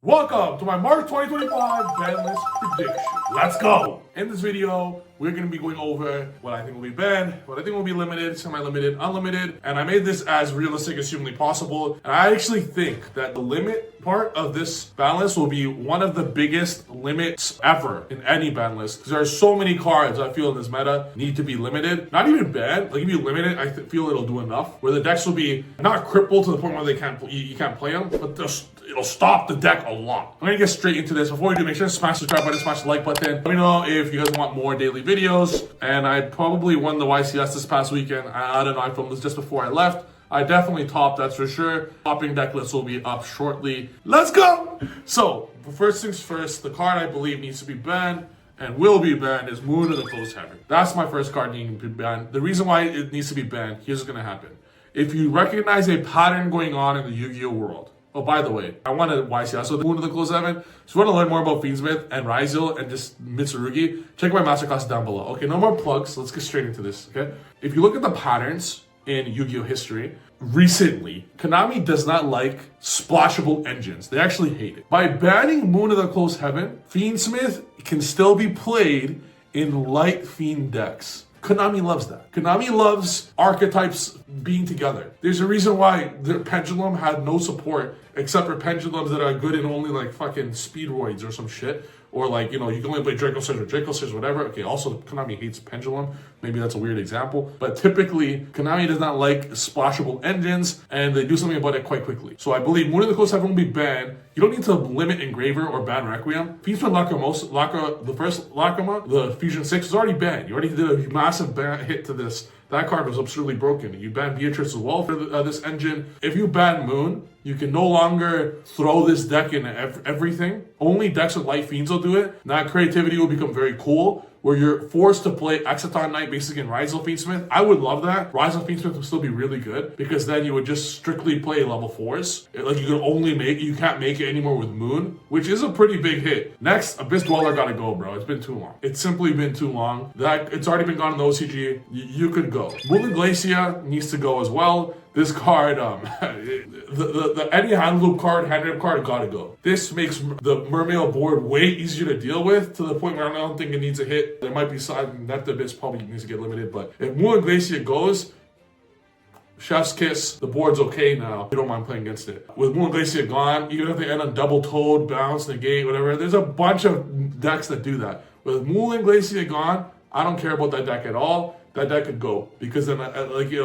Welcome to my March 2025 Banlist prediction. Let's go! In this video, we're going to be going over what I think will be banned, what I think will be limited, semi-limited, unlimited, and I made this as realistic as humanly possible. And I actually think that the limit part of this ban list will be one of the biggest limits ever in any ban list, because there are so many cards I feel in this meta need to be limited. Not even banned, like if you limit it, I feel it'll do enough, where the decks will be not crippled to the point where you can't play them, but it'll stop the deck a lot. I'm gonna get straight into this. Before we do, make sure to smash the subscribe button, smash the like button. Let me know if you guys want more daily videos. And I probably won the YCS this past weekend. I don't know, I filmed this just before I left. I definitely topped, that's for sure. Topping deck list will be up shortly. Let's go! So, first things first, the card I believe needs to be banned and will be banned is Moon of the Closed Heaven. That's my first card needing to be banned. The reason why it needs to be banned, here's what's gonna happen. If you recognize a pattern going on in the Yu-Gi-Oh world. Oh, by the way, I want to YCS, so the Moon of the Closed Heaven. So if you want to learn more about Fiendsmith and Ryzeal and just Mitsurugi, check my masterclass down below. Okay, no more plugs. Let's get straight into this, okay? If you look at the patterns in Yu-Gi-Oh history, recently, Konami does not like splashable engines. They actually hate it. By banning Moon of the Closed Heaven, Fiendsmith can still be played in light Fiend decks. Konami loves that. Konami loves archetypes being together. There's a reason why their pendulum had no support except for pendulums that are good in only like fucking speedroids or some shit. Or like, you know, you can only play Draco Surge or Draco Surge, whatever. Okay, also Konami hates pendulum. Maybe that's a weird example. But typically, Konami does not like splashable engines, and they do something about it quite quickly. So I believe Moon of the Closed Heaven will be banned. You don't need to limit Engraver or ban Requiem. Fiendsmith the first Lacrima, the Fusion 6 is already banned. You already did a massive ban hit to this. That card was absurdly broken. You ban Beatrice as well for this engine. If you ban Moon, you can no longer throw this deck in everything. Only decks with Light Fiends will do it. Now creativity will become very cool, where you're forced to play Exciton Knight basically in Ryzeal Fiendsmith. I would love that. Ryzeal Fiendsmith would still be really good, because then you would just strictly play level 4s. Like you can't make it anymore with Moon, which is a pretty big hit. Next, Abyss Dweller gotta go, bro. It's been too long. It's simply been too long. It's already been gone in the OCG. You could go. Moon Glacia needs to go as well. This card, the any hand loop card, hand rip card, gotta go. This makes the Mermail board way easier to deal with, to the point where I don't think it needs a hit. There might be some that the bits probably needs to get limited, but if Moon Glacia goes, chef's kiss, the board's okay now. You don't mind playing against it. With Moon Glacia gone, even if they end on double toad, bounce, negate, whatever, there's a bunch of decks that do that. With Moon Glacia gone, I don't care about that deck at all. That deck could go, because then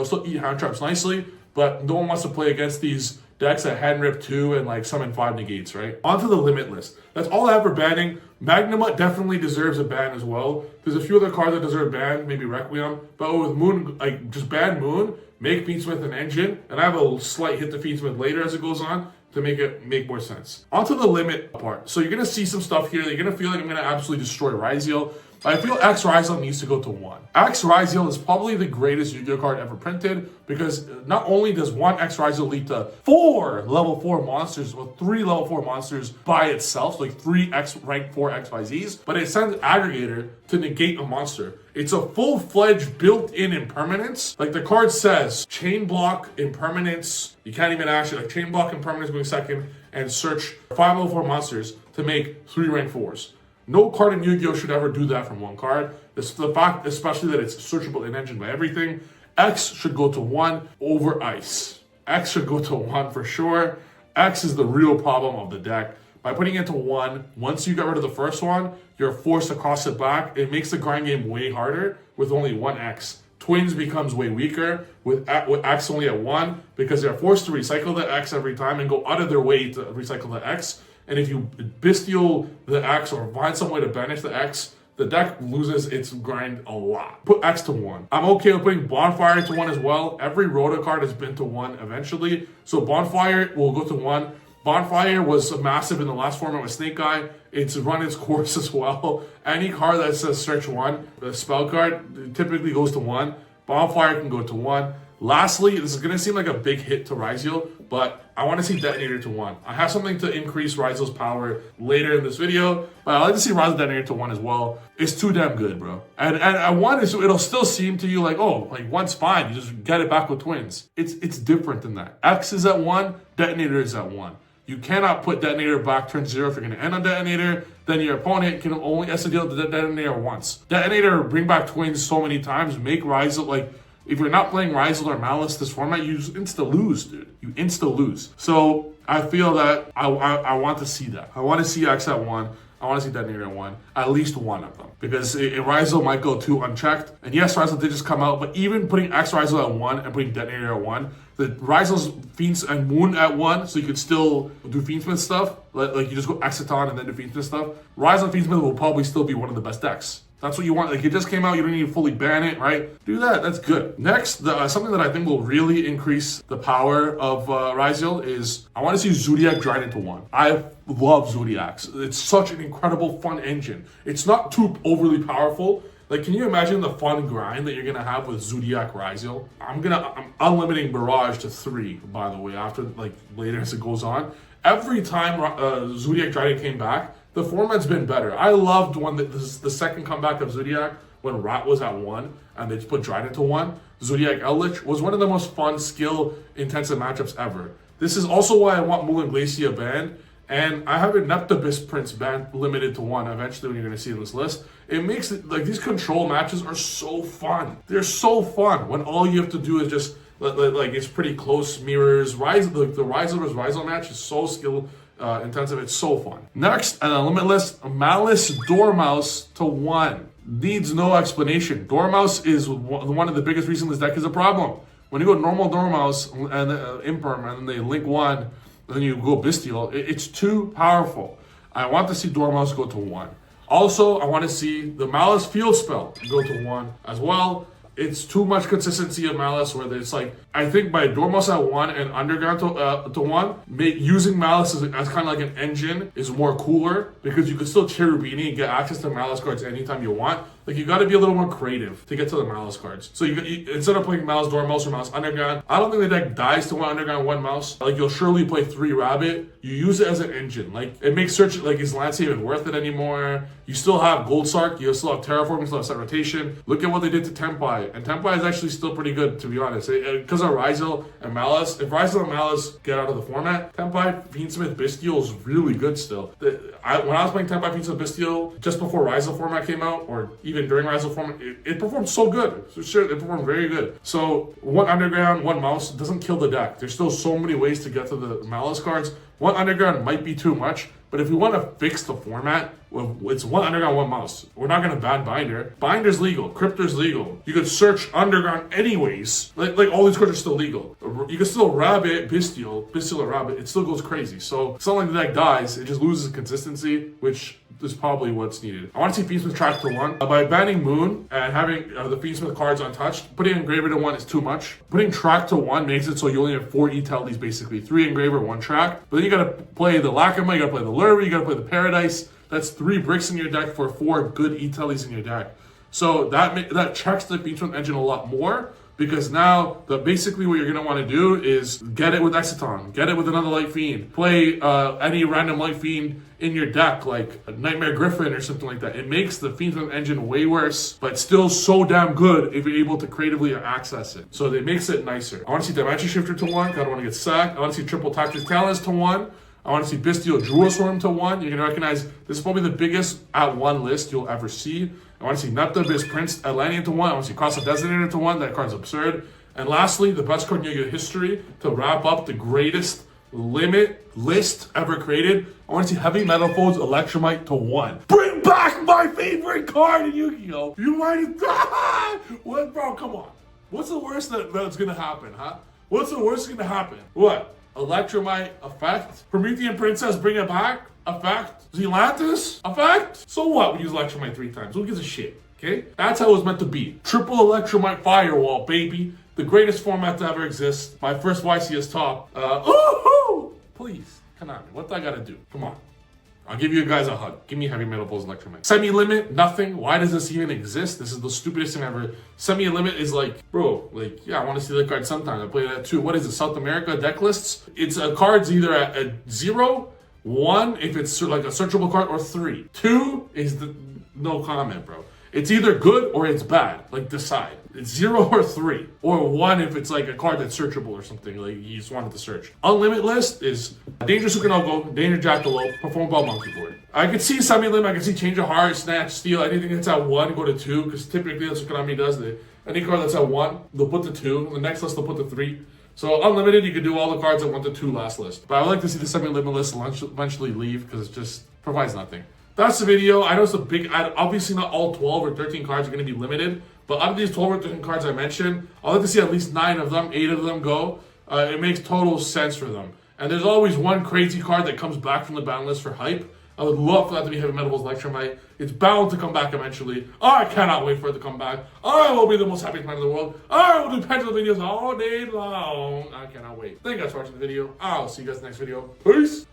still eat hand traps nicely, but no one wants to play against these decks that hand rip 2 and like summon 5 negates, right? Onto the limit list. That's all I have for banning. Magnuma definitely deserves a ban as well. There's a few other cards that deserve ban, maybe Requiem, but with Moon, like just ban Moon, make Fiendsmith an engine, and I have a slight hit to Fiendsmith later as it goes on to make it make more sense. Onto the limit part. So you're gonna see some stuff here. You're gonna feel like I'm gonna absolutely destroy Ryzeal. I feel X Ryzeal needs to go to 1. X Ryzeal is probably the greatest Yu-Gi-Oh card ever printed, because not only does 1 X Ryzeal lead to 4 level 4 monsters, or 3 level 4 monsters by itself, like 3 X rank 4 XYZs, but it sends Aggregator to negate a monster. It's a full-fledged built-in impermanence. Like the card says, chain block impermanence. You can't even actually, like chain block impermanence going second, and search 5 level 4 monsters to make 3 rank 4s. No card in Yu-Gi-Oh should ever do that from 1 card. It's the fact, especially that it's searchable in engine by everything. X should go to 1 over Ice. X should go to 1 for sure. X is the real problem of the deck. By putting it to 1, once you get rid of the first one, you're forced to cross it back. It makes the grind game way harder with only 1 X. Twins becomes way weaker with X only at 1, because they're forced to recycle the X every time and go out of their way to recycle the X. And if you bestial the X or find some way to banish the X, the deck loses its grind a lot. Put X to 1. I'm okay with putting Bonfire to 1 as well. Every Rota card has been to 1 eventually. So Bonfire will go to 1. Bonfire was massive in the last format with Snake Eye. It's run its course as well. Any card that says stretch 1, the spell card, typically goes to 1. Bonfire can go to 1. Lastly, this is going to seem like a big hit to Ryzeal, but I want to see Detonator to 1. I have something to increase Ryzeal's power later in this video, but I like to see Ryzeal Detonator to 1 as well. It's too damn good, bro. And I want it so it'll still seem to you like, oh, like 1's fine. You just get it back with twins. It's different than that. X is at 1, Detonator is at 1. You cannot put detonator back turn 0 if you're going to end on detonator. Then your opponent can only deal the detonator once. Detonator, bring back twins so many times, make Ryzel, like, if you're not playing Ryzel or Malice this format, you just insta-lose, dude. You insta-lose. So I feel that I want to see that. I want to see X at 1. I want to see Detonator at 1, at least one of them. Because Ryzel might go 2 unchecked. And yes, Ryzel did just come out, but even putting X Ryzel at 1 and putting Detonator at 1, the Ryzel's Fiends and Moon at 1, so you could still do Fiendsmith stuff. Like you just go Exiton and then do Fiendsmith stuff. Ryzel Fiendsmith will probably still be one of the best decks. That's what you want. Like, it just came out. You don't need to fully ban it, right? Do that. That's good. Next, something that I think will really increase the power of Ryzel is I want to see Zodiac dried into 1. I love Zodiacs. It's such an incredible, fun engine. It's not too overly powerful. Like, can you imagine the fun grind that you're going to have with Zodiac Ryzel? I'm unlimiting Barrage to 3, by the way, after, like, later as it goes on. Every time Zodiac Dryden came back, the format's been better. I loved when the second comeback of Zodiac, when Rat was at 1, and they just put Dryden to 1. Zodiac Eldritch was one of the most fun, skill-intensive matchups ever. This is also why I want Mulan Glacia banned, and I have a Neptibus Prince banned limited to 1 eventually when you're going to see in this list. It makes it, like, these control matches are so fun. They're so fun when all you have to do is just, like, it's pretty close mirrors. The Ryzel vs. Ryzel match is so intensive. It's so fun. Next, an Limitless Malice Dormouse to 1. Needs no explanation. Dormouse is one of the biggest reasons this deck is a problem. When you go normal Dormouse and Imperm and then they link 1, and then you go Bestial, it's too powerful. I want to see Dormouse go to 1. Also, I want to see the Malice Field Spell go to 1 as well. It's too much consistency of Malice where it's like, I think by Dormouse at 1 and Underground to 1, using Malice as kind of like an engine is more cooler because you can still Cherubini and get access to Malice cards anytime you want. Like, you got to be a little more creative to get to the Malice cards. So you instead of playing Malice Dormouse or Malice Underground, I don't think the deck dies to 1 Underground, 1 Mouse. Like, you'll surely play 3 Rabbit. You use it as an engine. Like, it makes search, like, is Lance even worth it anymore? You still have Gold Sark, you still have Terraform, you still have Set Rotation. Look at what they did to Tempai. And Tempai is actually still pretty good, to be honest. Because of Ryzel and Malice. If Ryzel and Malice get out of the format, Tempai, Fiendsmith, Bestial is really good still. When I was playing Tempai, Fiendsmith, Bestial, just before Ryzel format came out, or even during Ryzel format, it performed so good. So sure, it performed very good. So 1 Underground, 1 Mouse doesn't kill the deck. There's still so many ways to get to the Malice cards. 1 Underground might be too much, but if we want to fix the format, well, it's 1 Underground, 1 Mouse. We're not going to ban Binder. Binder's legal. Cryptor's legal. You could search Underground anyways. Like all these cards are still legal. You can still Rabbit, Bestial or Rabbit. It still goes crazy. So it's not like the deck dies. It just loses consistency, which is probably what's needed. I want to see Fiendsmith track to 1. By banning Moon and having the Fiendsmith cards untouched, putting Engraver to 1 is too much. Putting track to 1 makes it so you only have 4 E-Tellies basically. 3 Engraver, 1 track. But then you got to play the Lacrima, you got to play the Lurvy, you got to play the Paradise. That's 3 bricks in your deck for 4 good E-Tellies in your deck. So that checks the Fiendsmith engine a lot more, because now basically what you're going to want to do is get it with Exiton, get it with another Light Fiend, play any random Light Fiend in your deck, like a Nightmare Griffin or something like that. It makes the Fiendsmith engine way worse, but still so damn good if you're able to creatively access it. So it makes it nicer. I want to see Dimension Shifter to 1, I don't want to get sacked. I want to see Triple Tactics Talents to 1. I want to see Bestial Jewelswarm to 1. You're going to recognize this is probably the biggest at 1 list you'll ever see. I want to see Neptibus Prince Atlantean to 1. I want to see Cross of Designator to 1. That card's absurd. And lastly, the best card in Yu-Gi-Oh history to wrap up the greatest limit list ever created. I want to see Heavy Metal Foes Electromite to 1. Bring back my favorite card in Yu-Gi-Oh! You might have... What, bro? Come on. What's the worst that's going to happen, huh? What's the worst going to happen? What? Electromite effect? Promethean Princess, bring it back? Effect? Zelantis? Effect? So what? We use Electromite 3 times. Who gives a shit? Okay? That's how it was meant to be. Triple Electromite Firewall, baby. The greatest format to ever exist. My first YCS top. Please, Konami, what do I gotta do? Come on. I'll give you guys a hug. Give me Heavy Metal Foes Electromite. Semi-limit, nothing. Why does this even exist? This is the stupidest thing ever. Semi-limit is like, bro, like, yeah, I want to see the card sometime. I play that too. What is it, South America deck lists? It's cards either at 0, 1, if it's like a searchable card, or 3. 2 is no comment, bro. It's either good or it's bad. Like, decide. It's 0 or 3. Or 1 if it's like a card that's searchable or something. Like you just wanted to search. Unlimited list is Danger Sukanoko, Danger Jackalope, Perform Ball Monkey Board. I could see Semi-Lim, I could see Change of Heart, Snatch, Steal, anything that's at 1, go to 2, because typically that's what Konami does. Any card that's at 1, they'll put the 2. The next list, they'll put the 3. So unlimited, you can do all the cards at 1 to 2 last list. But I would like to see the semi-limit list eventually leave because it just provides nothing. That's the video. I know it's a big, obviously not all 12 or 13 cards are going to be limited. But out of these 12 or 13 cards I mentioned, I'd like to see at least 9 of them, 8 of them go. It makes total sense for them. And there's always one crazy card that comes back from the ban list for hype. I would love for that to be Heavy Metal's Electromite. It's bound to come back eventually. I cannot wait for it to come back. I will be the most happiest man in the world. I will do pendulum videos all day long. I cannot wait. Thank you guys for watching the video. I'll see you guys in the next video. Peace.